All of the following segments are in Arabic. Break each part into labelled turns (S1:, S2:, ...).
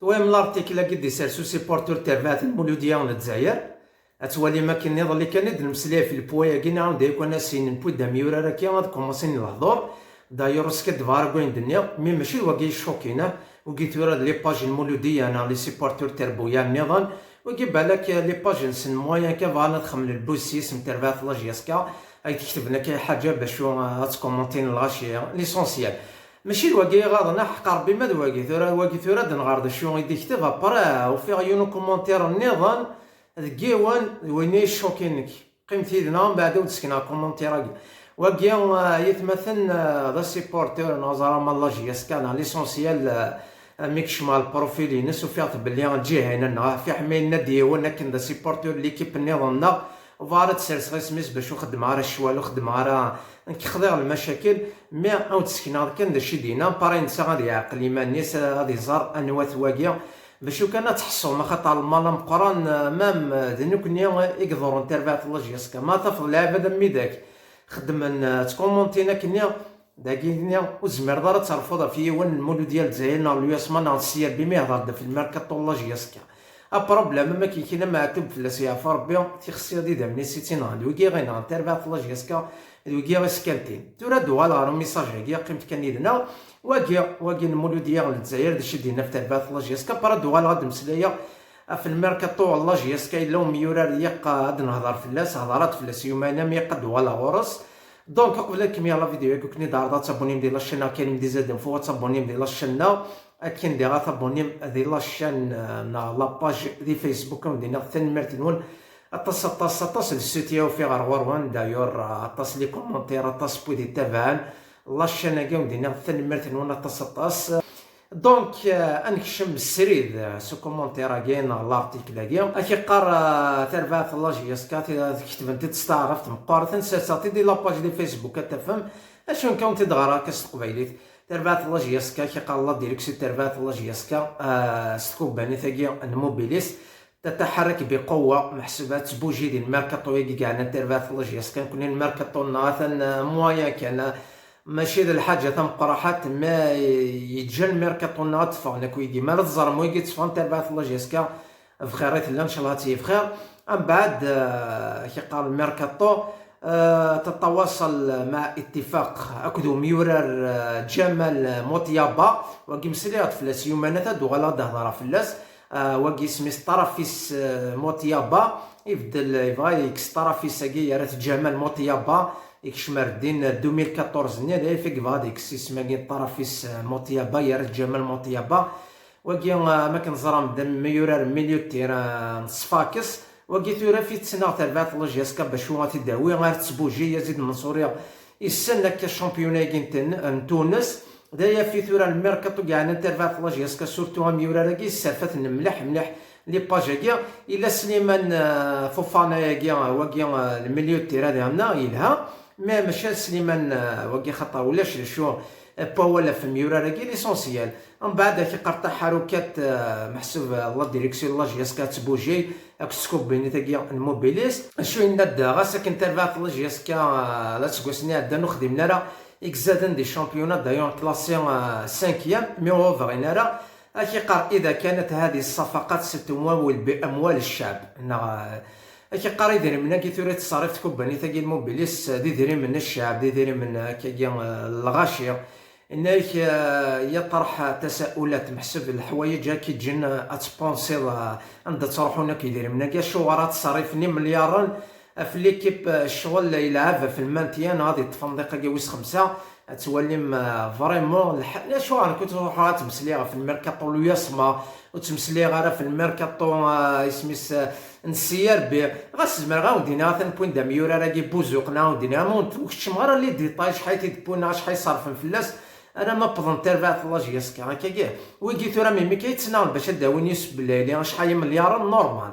S1: تويم لارتيكل كي ديسير سو سيبورتور تاع المولوديه من الجزائر اتولي ما كاين نضل اللي كان نمسليه في البويا كي نعاود يكون ناسين بودا ميورا راه كي غاد كومونسين الهضور دايور سكت فارغوين دنيا مي ماشي واقي شوكينا وقيت ورا لي باج المولوديه انا لي سيبورتور تربويا النظام وكيب بالك لي باج نسن مويا كيفانا تخمن البوسيس نتربات لاجيسكا اي تكتب لك حاجه باش تكومونتين الغاشيه ليسونسيال ماشي الواقي غاضنا حق ربي ما واقي ثورا دنغارد شو يدي كتبها برا وفي غيونو كومونتير النظام كيوان ويني شوكينك قيمتي لنا من بعد وتسكنا كومونتير واقي يتمثل ذا سيبورتور نظرا ما لاجيسكا ليسونسيال ميكش مع البروفيل ناس وفيها بلي نجي هنا في حمينا ديالنا كن ذا سيبورتور ليكيب نظامنا فارت سيرس غيسميس باش نخدم على الشوال وخدم على نكخضير المشاكل مي او تسكينا كان داكشي دينا باغي نسى غادي يعقل يمانيس غادي يزار انوات واقيه باش كان تحصل ما خاطر المال مقران مام ذنوك نيا يقدروا نتربات لاجيسكا ما تفضل عباد ميداك خدم تكومونتينا كنيا داكينيا وزمر دار ترفض في ون المولود ديال الجزائر نا اليوسمان نا السير بما يهضر في الميركاتو لاجيسكا بروبليم ما كاين معتوب في السياف ربي تيخصي دي دامني سيتين وكي غينا تربات لاجيسكا وكي غسكالتين تورا دوال راه ميساج هكيا قيمت كان لنا واقي المولود ديال الجزائر داكشي ديالنا في تربات لاجيسكا برا دوال غاد مسلايه في الميركاتو لاجيسكا الا ميورا ريق غاد نهضر في الناس هضرات في الناس يومانا ميقد ولا غرس دونك قبل كمية لا فيديو كني دار تابوني ديال الشنا كاين دي زاد فوا تابوني ديال الشنا كاين دي تابوني ديال الشان نا لاباج دي فيسبوك ودينا ثاني مرتين اتصل السوتيو في غروان دايور اتصل لي كومونتير اتصل بودي تابعان لاشين كاع ودينا ثاني مرتين اتصل دونك انكشم السريد سو كومونتير كاين لارتيكل كاع كيقار تربات لاجيسكا كتب انت تستعرفت مقارنه ساتي دي لاباج دي فيسبوك تفهم اشنو كاين تدغرا كاستقبيليت تربات لاجيسكا كيقال لا ديريكسيو تربات لاجيسكا ستكوباني ثاقيا الموبيليس تتحرك بقوه محسوبات بوجي ديال الميركاتو كاع تربات لاجيسكا كون الميركاتو مثلا مويا كان ماشي ذا الحاجه تمقرحات ما يتجا الميركاتو ناطفه انا كويدي ما تزر مويكي تفهم تربات لاجيسكا بخيرات الله ان شاء الله تي بخير من بعد كيقال الميركاتو تتواصل مع اتفاق اكدو ميورر جمال موتيابا وكي مسليات فلاس يومنا دوغلا دهضره فلاس وكي سميس طرفيس موتيابا يبدل يبغى يكس طرفيس كي راه جمال موتيابا يكشمر الدين 2014 نيا فيك فاديك اسمها طرفيس موتيابا يا جمال موتيابا وكي ما كنزرام دم ميورر ميليو تيران صفاكس وكي ثورا في تسنا تربات لاجيسكا باش هو تداوي غير تسبوجي يزيد المنصوريه يستنى كالشامبيونا كاين تونس دايا في ثورا الميركاتو كاع تربات لاجيسكا سورتو ميورر كي السالفات مليح مليح لي باج كاع الا سليمان فوفانا كاع وكي المليو تيرا ديالنا يلها ما مشى سليمان وكي خطر ولاش شو باولا في ميورا راكي ليسونسيال من بعد كيقرا تحركات محسوب لا ديريكسيون لاجيسكا تبوجي اكسكوب بين تاكيا الموبيليس شو ند غاسا كنت تربات لاجيسكا لا تسكوسني عندنا نخدم لنا اكزادن دي شامبيونات دايون كلاسيون 5 مي هو فغينا راه كيقرا اذا كانت هذه الصفقات ستمول باموال الشعب كيقرا يدير من كي ثورة الصريف تكوباني تاكي الموبيليس ديري من الشعب ديري من كاكيا الغاشيه انك يطرح تساؤلات محسب الحوايج كي تجينا اتسبونسيل عند تروحونا كيدير من كاع شوارات صريفني مليارا في ليكيب الشغل يلعب في المانتيان غادي التفندقه كيويس 5 تولي فريمون شو انا كنت نروح تمسليها في الميركاتو الياسما وتمسليها غير في الميركاتو اسميس نسير بي غاسزمر غاودينا ثان بوين دا ميورا راكي بوزوقنا ودينا مونت وكش مغرا لي ديطاي شحال تيدبونا شحال يصرفن فلاس انا ما بضن تربات لاجيسكا هكا كاع ويجي ثورا ميمي كيتسناول باش داوين يوسف بالليل شحال مليار نورمال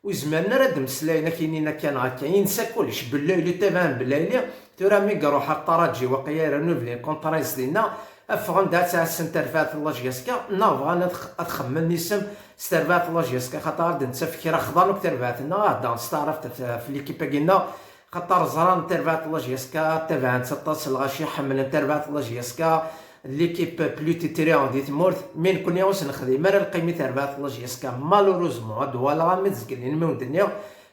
S1: وزماننا راه مسلاينا كاينين كان هكا ينسى كلش بالليل تبان بالليل ثورا مي روح الطراجي وقيا رينوفلي كونطريس ديالنا افغان دات سنترفات لاجيسكا نافا انا تخمن نسم سترفات لاجيسكا خاطر نتا فكره خضر وكترفاتنا هدا استعرفت في ليكيبا كينا خاطر زران ترفات لاجيسكا تبعت 16 الغاشي حمل ترفات لاجيسكا ليكيب بلو تيتري دي تمورت من كون يوس نخدم مرة القيمة تربات الله جيسكا مالوروزمون هاد ولا غامي تزكلين من الدنيا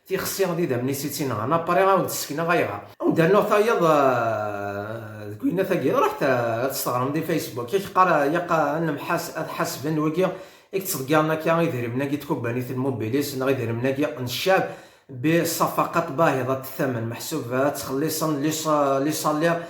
S1: تي خصي غادي دابني سيتين انا بري غاود السكينه غايغا ودارنا تايض كوينا ثقي رحت تستغرم دي فيسبوك يقا انا حاسب ان وكيا تصدقنا كي غيدير مناكي تكوباني في الموبيليس غيدير مناكي الشاب بصفقات باهظه الثمن محسوب تخلصن لي صالير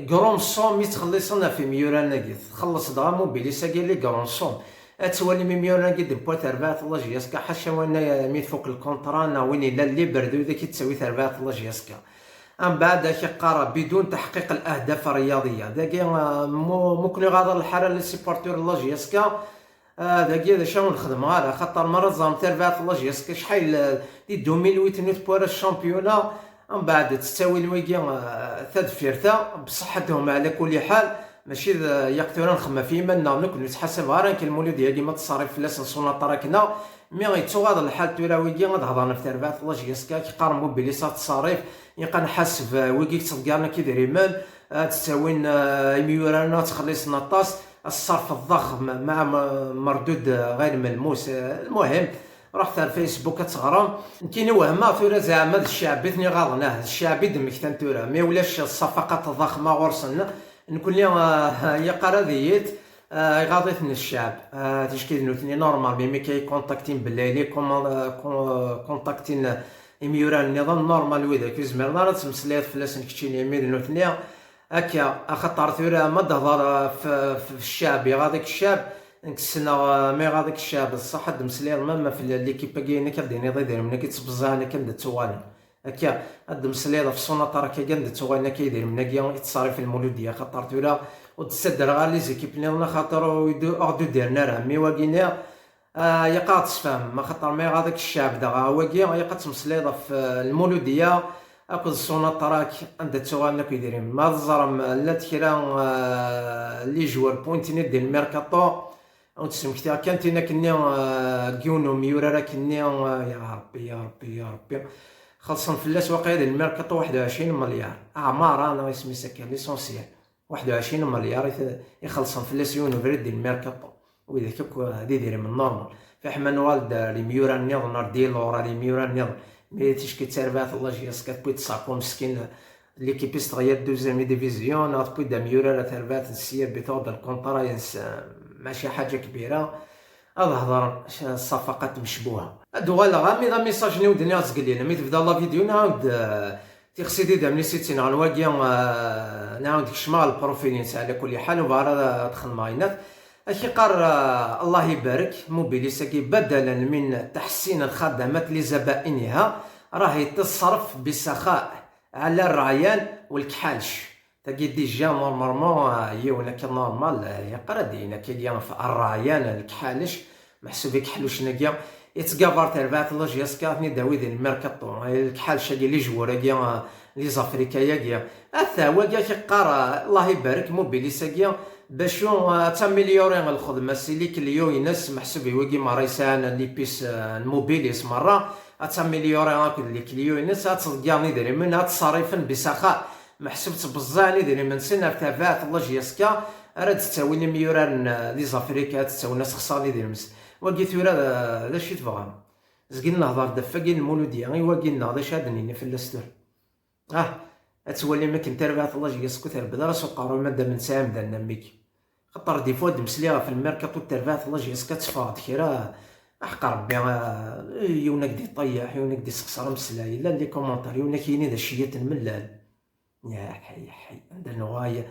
S1: كرون سون مي تخلصن في ميوران ناكي تخلص دغا موبيليس كاع لي كرون سون اتولي ميوران ناكي دي بوات ربات الله جياسكا حاشا وانا مي فوق الكونطرا وين الا اللي بردو ذاك تساوي ربات الله جياسكا من بعد كيقرا بدون تحقيق الاهداف الرياضيه داكي ممكن يغادر الحاله للسيبورتور الله جياسكا داكي هذا شنو نخدم على خاطر مرات زعما تربات الله جياسكا شحال دي 2008 نوت بوار الشامبيونا من بعد تستوي الويكي تدفيرتا بصحتهم على كل حال ماشي يقدروا نخدم في منا نكون نتحسب غير كالمولي ديالي ما تصرف فلاس نصونا طراكنا مي غيتو هذا الحال تولا ويكي غتهضرنا في تربات الله جياسكا كيقارنوا بليسات التصاريف يبقى نحسب ويكي تصدقنا كي داير مان تساوين ميورانا تخلصنا الطاس الصرف الضخم مع مردود غير ملموس. المهم رحت على الفيسبوك تغرم كاين وهمه ثورة زعما الشعب ثني غاضناه الشعب يدمك ثورة ما ولاش الصفقات الضخمه غرسنا نكون لي يقرا ديت غاضيتني الشعب تشكيل نوثني نورمال مي كي كونتاكتين بالليل كونتاكتين ميوران النظام نورمال وذاك زمرنا تمسليات فلاس نكتشيني ميل نوثني هكا خطر ثورة ما تهضر في الشعب غاديك الشعب نكسنا مي غاديك الشعب الصح هاد مسلير ما في ليكيبا كاينه كديني ضيدير ملي كيتبزا انا كندت توالن هكا هاد مسلير في السوناطه كي كندت توالن كيدير من كي يتصاري في المولوديه خاطر تولا وتسدر غير لي زيكيب لينا خاطر اوردو ديرنا راه مي واكينا يقا تفهم ما خاطر مي غاديك الشعب دا واكي يقا تمسليضه في المولوديه اكو السوناطه عندها توالن كيدير ما الزرم لا تكرا لي جوار بوينتيني ديال الميركاتو وتسمى كثير كانت هنا كنا كيونو ميورا راه كنا يا ربي يا ربي يا ربي خلصنا فلاس واقيلا الميركاتو 21 مليار اعمار انا اسمي ساكن ليسونسيال 21 مليار يخلصنا فلاس يونو فريد الميركاتو وذاك هادي داير من نورمال فحنا والد لي ميورا نيض ديلو راه لي ميورا نيض مي تشكي تسربات الله جيسكا بويت صاكو مسكين ليكيب استغير دوزيام ديفيزيون بويت دا ميورا تربات السير بتوض الكونطرا ماشي حاجه كبيره هضر الصفقات مشبوهه هادو غامي دا ميساج نودني ازقلينا مي تبدا لا فيديو نعاود تيخصي دير ملي سيتي نواكيا نعاود كشمال البروفيل على كل حال وبعد دخل ماينات اكي قار الله يبارك موبيليساكي بدلا من تحسين الخدمات لزبائنها راهي تصرف بسخاء على الرعيان والكحالش تاكي ديجا نورمالمون هي ولا نورمال يقرا دينا كي في الرعيان الكحالش محسوب يكحلوش نكيا يتقابر تربات الله جياسكا ثني داوي ديال الميركاتو الكحالش كي لي جوار كيا لي زافريكايا كيا اثا هو كيقرا الله يبارك موبيليساكيا باشو تاميليوري الخدمه سيلي كليو ينس محسوب هو كيما ريسان لي بيس الموبيليس مره تاميليوري هاك لي كليو ينس تصدقني ديري منها تصريفا بسخاء محسوب تبزاني ديري من سنه ارتفعت الله جياسكا راه تساوي لي ميوران لي زافريكا تساوي ناس خصالي ديال المس وقيت ورا لا شي تبغى زقنا نهضر دفاقي المولوديه غير واقينا هذا شادني في الاستور تولي ما كنت ربعت الله جياسكو تربدا راسو قارو ماده من سام دنا ميكي خطر دي فوا دمسليها في الميركاتو تربعت الله جياسكا تفاض كيرا احق ربي يونك دي طيح يونك دي سقسر مسلاي لا لي كومونتير يونك كاينين هذا الشيات الملال يا حي حي عندنا نوايا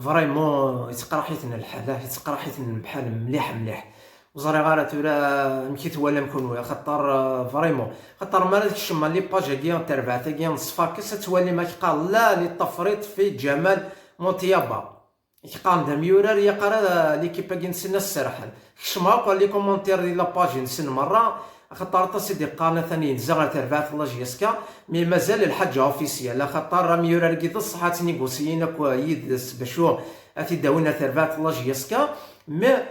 S1: فريمون يتقرا حيتنا الحلا يتقرا حيتنا بحال مليح مليح وزري غارت ولا مكيت ولا مكون خطر فريمون خطر ما داك الشما لي باج كيا تربعت كيا نصفا كتولي ما كيقال لا للتفريط في جمال موتيابا كيقال دا ميورار يقرا ليكيبا كنسنا السرحل كشما قال لي كومونتير ديال لاباج نسن مره خطر تا سيدي قالنا ثاني زغر تربعت الله جيسكا مي مازال الحاجه اوفيسيال لا خطر ميورار كي تصحات نيغوسيينا كويد باشو اتي داونا تربعت الله جيسكا ما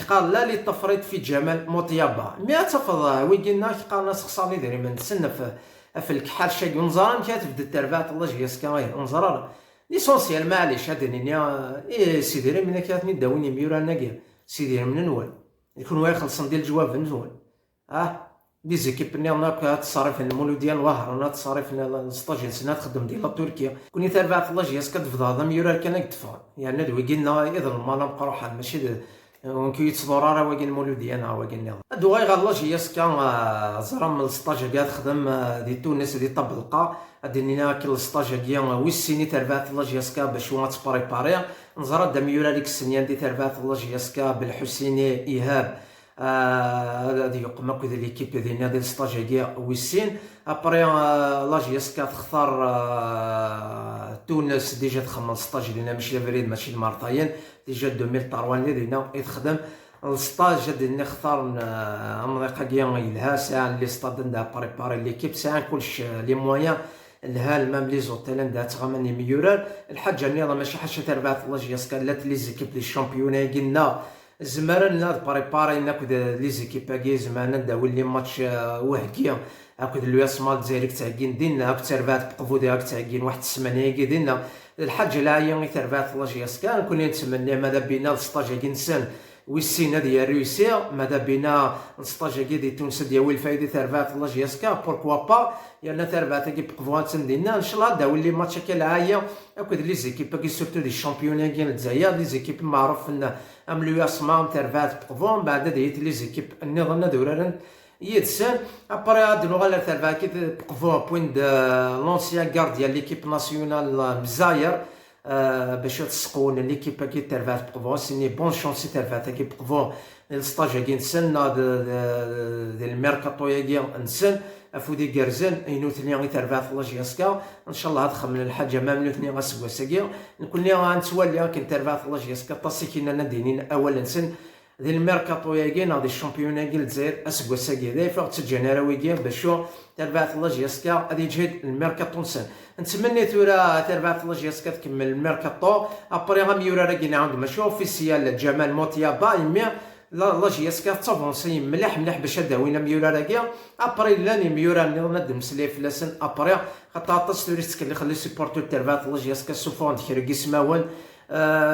S1: قال لا للتفريط في جمال موطيابا ما تفضل وين قلنا قال ناس خصاني ديري من سنه في الكحال شي نزران كتبدا تربعت الله جيسكا غير نزران ليسونسيال معليش هاد النيا سيدي راه من كاتني داوني ميورا ناكيا سيدي من نوال يكون واعي خلصن ديال الجواب نوال دي زيكيب ني انا تصاريف المولود ديال الوهر انا تصاريف السطاج سنه تخدم ديال تركيا كوني تابعت الله جياس كتفضل هذا ميورا كان يدفع يعني دوي قلنا اذا المالا مقروحه ماشي ونكي يتصدر راه واقي المولود ديالنا واقي النظام دوي غير الله جياس كان زرام السطاج قاعد خدم دي تونس دي طبلقه ادينا كل السطاج ديال ويسيني تابعت الله جياس باش هو تبريباري نزرا دا ميورا ديك السنين دي تابعت الله جياس بالحسيني ايهاب هذا يقوم هكا ليكيب ديالنا ديال ستاجيا ويسين ابري لا جياس تختار تونس ديجا تخمم ستاج ديالنا ماشي لافريد ماشي المارطايين ديجا 2003 ديالنا يتخدم الستاج ديالنا اختار امريكا كيا يلها ساعه لي ستاد ندا بريباري ليكيب ساعه كلش لي مويان لها المام لي زوتيل عندها تغامني ميورال الحاجه نيضا ماشي حاجه تربعت لا جياس لات لي زيكيب لي الشامبيون قلنا زمرا ناد بريباري ناكد لي زيكيباكي زعما داو لي ماتش وهكيا هاكد الياس مال الجزائر تعكين دينا هاك تربات بقفو ديالك تعكين واحد السمانيه دينا الحاجه لا هي تربات الله جياس كان كنا نتمنى ماذا بينا السطاج كنسان ويسينا ديال روسيا ماذا بينا السطاج ديال تونس ديال الفايده تربات الله جياس كان بوركوا با يعني تربات كي بقفو تندينا ان شاء الله داو لي ماتش كالعايه هاكد لي زيكيباكي سورتو دي الشامبيون ديال الجزائر لي زيكيب معروف املو يسمام تربات بقفون بعد ديت لي زيكيب النظام دوران يدسن ابري هاد لوغا تربات بقفون بوين لونسيان غارد ديال ليكيب ناسيونال مزاير باش تسقون ليكيب كي تربات بقفون سيني بون شونسي تربات كي بقفون الستاج كي نسن ديال الميركاتو ياكي نسن افودي كارزن اينو ثني تربات الله جياسكا ان شاء الله تخمن الحاجه مامنو ثني غاسكوا ساكيا نكون لي غنتوالي كي تربات الله جياسكا طاسي كينا ندينين اولا سن ديال الميركاتو ياكي ناضي الشامبيون ديال الجزائر اسكوا ساكيا داي فوق تجانا راويكيا باش تربات الله جياسكا غادي تجهد الميركاتو نسن نتمنى تورا تربات الله جياسكا تكمل الميركاتو ابري غاميورا راكينا عند ماشي اوفيسيال جمال موتيابا يمي لا جياسكا تافونسي مليح باش داوينا ميورا راكيا ابري لاني ميورا نضد مسلي فلاسن ابري خاطر تصوريت اللي خلي سيبورتو تربات لا جياسكا سوفون دخركي سماون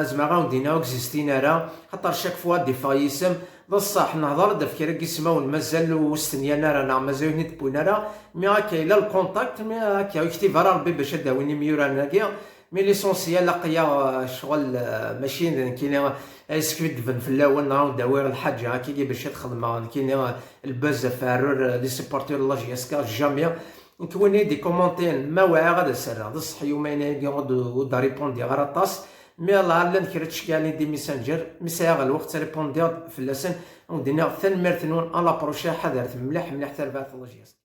S1: زعما غاودينا اكزيستينا راه خاطر شاك فوا دي فايسم بصح نهضر دفكر كيسماون مازال وستنيانا رانا مازال نتبونا راه مي هكا لا الكونتاكت مي هكا يكتب ربي باش داويني ميورا راكيا مي ليسونسيال لقيا شغل ماشي كاين اسكريت في الاول نعاود داوير الحاجه هكا باش تخدم كاين الباز فارور لي سيبورتور لا جياسكا جاميا نكوني دي كومونتير ما واعي غادا سر هذا صح يومين يقعد ودا ريبوندي غراطاس مي الله لا نكرتش كاع دي ميسنجر مساغ الوقت ريبوندي في اللسان ودينا ثان ميرتنون على بروشا حضرت مليح تربات الله جياسكا